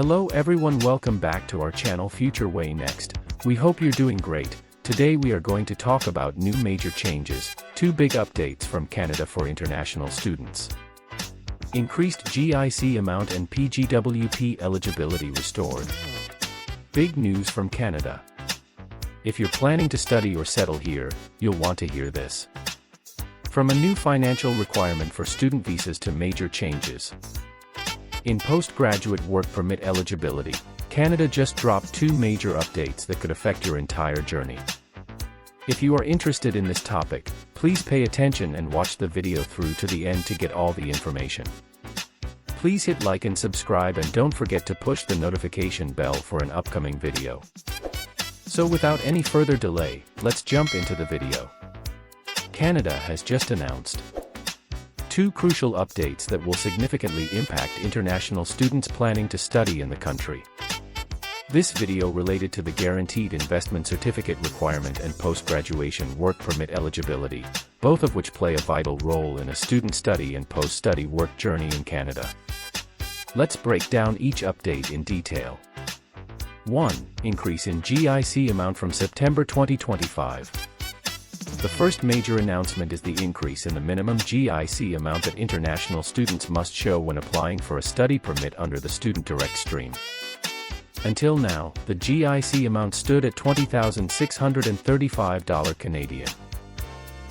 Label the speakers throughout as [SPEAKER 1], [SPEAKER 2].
[SPEAKER 1] Hello everyone, welcome back to our channel Future Way Next. We hope you're doing great. Today we are going to talk about new major changes, two big updates from Canada for international students. Increased GIC amount and PGWP eligibility restored. Big news from Canada. If you're planning to study or settle here, you'll want to hear this. From a new financial requirement for student visas to major changes. In postgraduate work permit eligibility, Canada just dropped two major updates that could affect your entire journey. If you are interested in this topic, please pay attention and watch the video through to the end to get all the information. Please hit like and subscribe, and don't forget to push the notification bell for an upcoming video. So without any further delay, let's jump into the video. Canada has just announced two crucial updates that will significantly impact international students planning to study in the country. This video related to the Guaranteed Investment Certificate requirement and post-graduation work permit eligibility, both of which play a vital role in a student study and post-study work journey in Canada. Let's break down each update in detail. 1. Increase in GIC amount from September 2025. The first major announcement is the increase in the minimum GIC amount that international students must show when applying for a study permit under the Student Direct Stream. Until now, the GIC amount stood at $20,635 Canadian.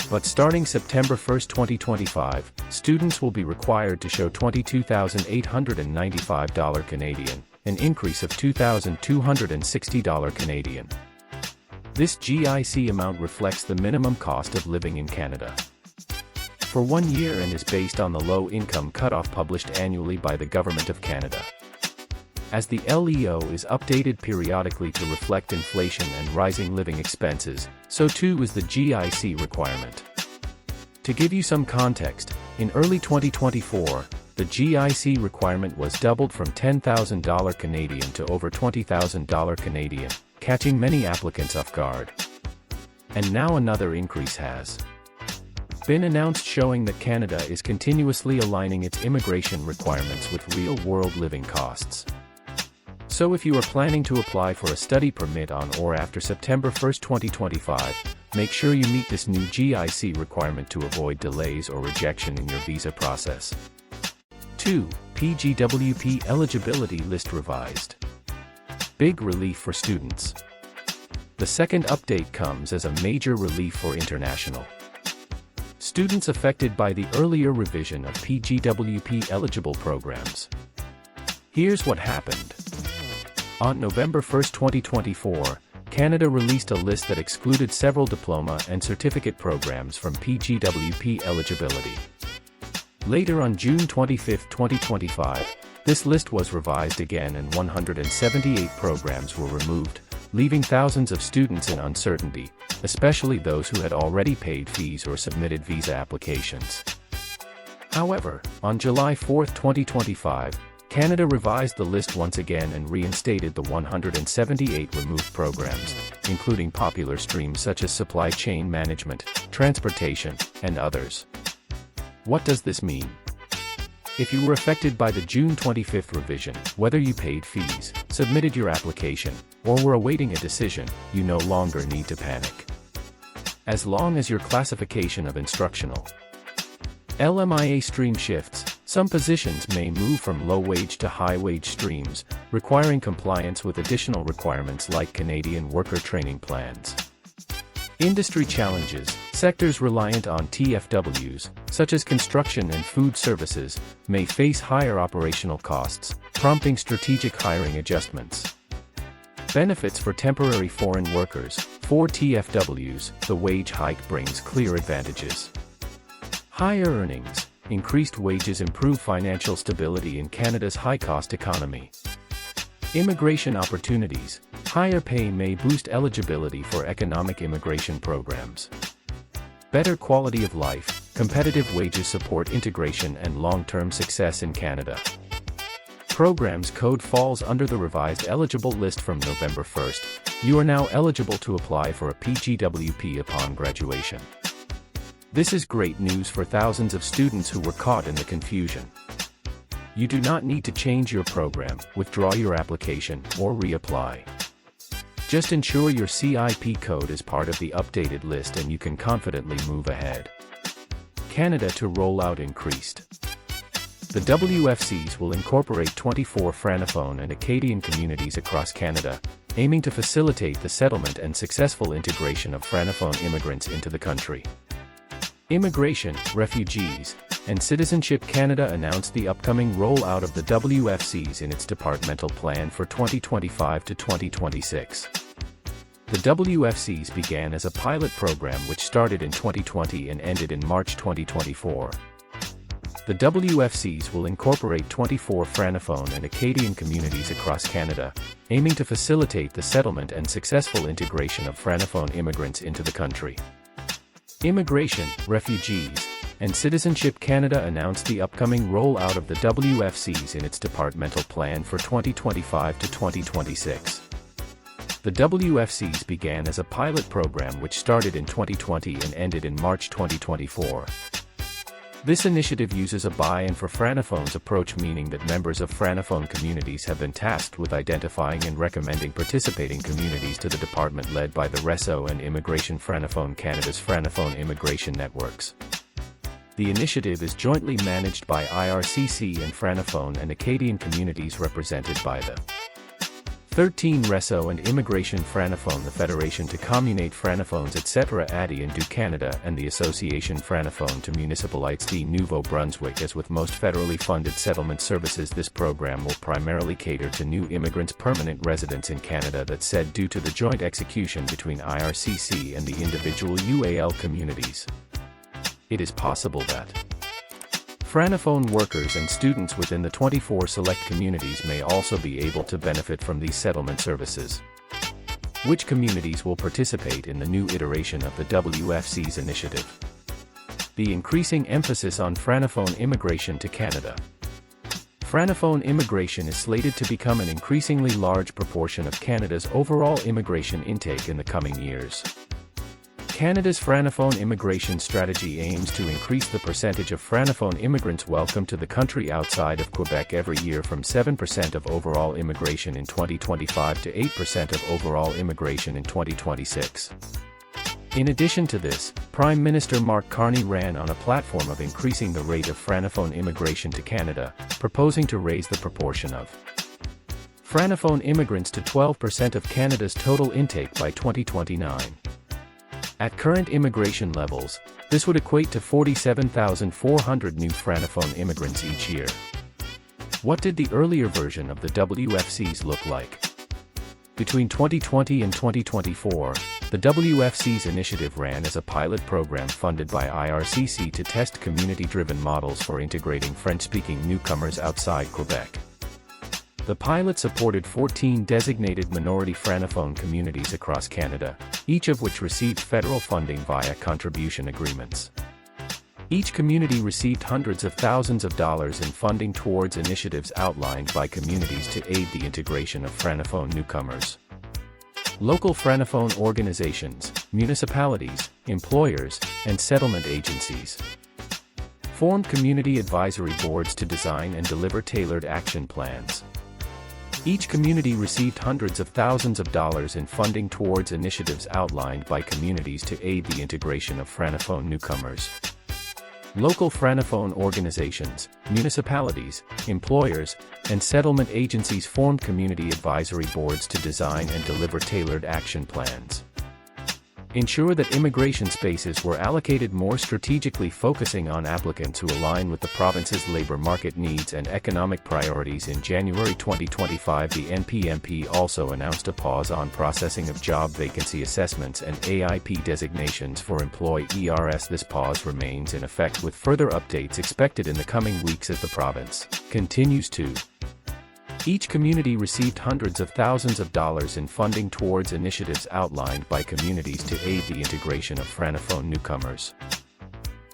[SPEAKER 1] But starting September 1, 2025, students will be required to show $22,895 Canadian, an increase of $2,260 Canadian. This GIC amount reflects the minimum cost of living in Canada for 1 year and is based on the low-income cutoff published annually by the Government of Canada. As the LEO is updated periodically to reflect inflation and rising living expenses, so too is the GIC requirement. To give you some context, in early 2024, the GIC requirement was doubled from $10,000 Canadian to over $20,000 Canadian, catching many applicants off guard. And now another increase has been announced, showing that Canada is continuously aligning its immigration requirements with real-world living costs. So if you are planning to apply for a study permit on or after September 1, 2025, make sure you meet this new GIC requirement to avoid delays or rejection in your visa process. 2. PGWP eligibility list revised. Big relief for students. The second update comes as a major relief for international students affected by the earlier revision of PGWP eligible programs. Here's what happened. On November 1, 2024, Canada released a list that excluded several diploma and certificate programs from PGWP eligibility. Later on June 25, 2025, this list was revised again and 178 programs were removed, leaving thousands of students in uncertainty, especially those who had already paid fees or submitted visa applications. However, on July 4, 2025, Canada revised the list once again and reinstated the 178 removed programs, including popular streams such as supply chain management, transportation, and others. What does this mean? If you were affected by the June 25 revision, whether you paid fees, submitted your application, or were awaiting a decision, you no longer need to panic. As long as your classification of instructional LMIA stream shifts, some positions may move from low-wage to high-wage streams, requiring compliance with additional requirements like Canadian worker training plans. Industry challenges. Sectors reliant on TFWs, such as construction and food services, may face higher operational costs, prompting strategic hiring adjustments. Benefits for temporary foreign workers. For TFWs, the wage hike brings clear advantages. Higher earnings. Increased wages improve financial stability in Canada's high-cost economy. Immigration opportunities. Higher pay may boost eligibility for economic immigration programs. Better quality of life. Competitive wages support integration and long-term success in Canada. Programs code falls under the revised eligible list from November 1st. You are now eligible to apply for a PGWP upon graduation. This is great news for thousands of students who were caught in the confusion. You do not need to change your program, withdraw your application, or reapply. Just ensure your CIP code is part of the updated list and you can confidently move ahead. Canada to rollout increased. The WFCs will incorporate 24 Francophone and Acadian communities across Canada, aiming to facilitate the settlement and successful integration of Francophone immigrants into the country. Immigration, Refugees, and Citizenship Canada announced the upcoming rollout of the WFCs in its departmental plan for 2025 to 2026. The WFCs began as a pilot program which started in 2020 and ended in March 2024. The WFCs will incorporate 24 Francophone and Acadian communities across Canada, aiming to facilitate the settlement and successful integration of Francophone immigrants into the country. Immigration, Refugees, and Citizenship Canada announced the upcoming rollout of the WFCs in its departmental plan for 2025 to 2026. The WFCs began as a pilot program which started in 2020 and ended in March 2024. This initiative uses a buy-in for Francophones approach, meaning that members of Francophone communities have been tasked with identifying and recommending participating communities to the department led by the Redseal and Immigration Francophone Canada's Francophone immigration networks. The initiative is jointly managed by IRCC and Francophone and Acadian communities represented by the 13 Redseal and Immigration Francophone, the Federation to Communauté Francophones etc. ADI and du Canada, and the Association Francophone to Municipalités du Nouveau-Brunswick. As with most federally funded settlement services, this program will primarily cater to new immigrants' permanent residents in Canada. That said, due to the joint execution between IRCC and the individual UAL communities, it is possible that Francophone workers and students within the 24 select communities may also be able to benefit from these settlement services. Which communities will participate in the new iteration of the WFC's initiative? The increasing emphasis on Francophone immigration to Canada. Francophone immigration is slated to become an increasingly large proportion of Canada's overall immigration intake in the coming years. Canada's Francophone immigration strategy aims to increase the percentage of Francophone immigrants welcomed to the country outside of Quebec every year from 7% of overall immigration in 2025 to 8% of overall immigration in 2026. In addition to this, Prime Minister Mark Carney ran on a platform of increasing the rate of Francophone immigration to Canada, proposing to raise the proportion of Francophone immigrants to 12% of Canada's total intake by 2029. At current immigration levels, this would equate to 47,400 new Francophone immigrants each year. What did the earlier version of the WFCs look like? Between 2020 and 2024, the WFC's initiative ran as a pilot program funded by IRCC to test community-driven models for integrating French-speaking newcomers outside Quebec. The pilot supported 14 designated minority Francophone communities across Canada, each of which received federal funding via contribution agreements. Each community received hundreds of thousands of dollars in funding towards initiatives outlined by communities to aid the integration of Francophone newcomers. Local Francophone organizations, municipalities, employers, and settlement agencies formed community advisory boards to design and deliver tailored action plans. Each community received hundreds of thousands of dollars in funding towards initiatives outlined by communities to aid the integration of Francophone newcomers. Local Francophone organizations, municipalities, employers, and settlement agencies formed community advisory boards to design and deliver tailored action plans. Ensure that immigration spaces were allocated more strategically, focusing on applicants who align with the province's labor market needs and economic priorities. In January 2025, the NPMP also announced a pause on processing of job vacancy assessments and AIP designations for employers. This pause remains in effect, with further updates expected in the coming weeks as the province continues to. Each community received hundreds of thousands of dollars in funding towards initiatives outlined by communities to aid the integration of Francophone newcomers.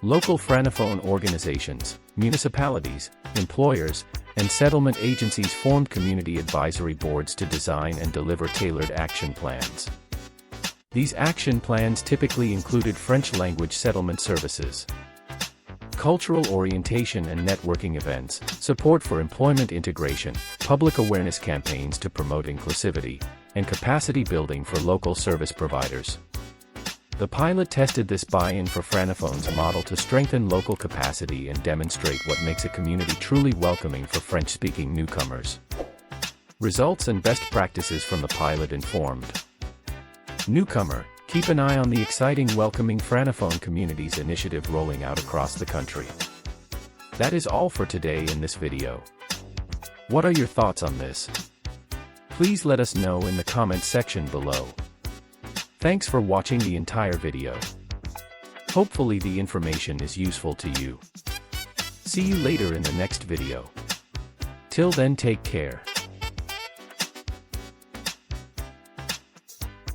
[SPEAKER 1] Local Francophone organizations, municipalities, employers, and settlement agencies formed community advisory boards to design and deliver tailored action plans. These action plans typically included French language settlement services, cultural orientation and networking events, support for employment integration, public awareness campaigns to promote inclusivity, and capacity building for local service providers. The pilot tested this buy-in for Francophones model to strengthen local capacity and demonstrate what makes a community truly welcoming for French-speaking newcomers. Results and best practices from the pilot informed. Newcomer, keep an eye on the exciting Welcoming Francophone Communities initiative rolling out across the country. That is all for today in this video. What are your thoughts on this? Please let us know in the comments section below. Thanks for watching the entire video. Hopefully the information is useful to you. See you later in the next video. Till then, take care.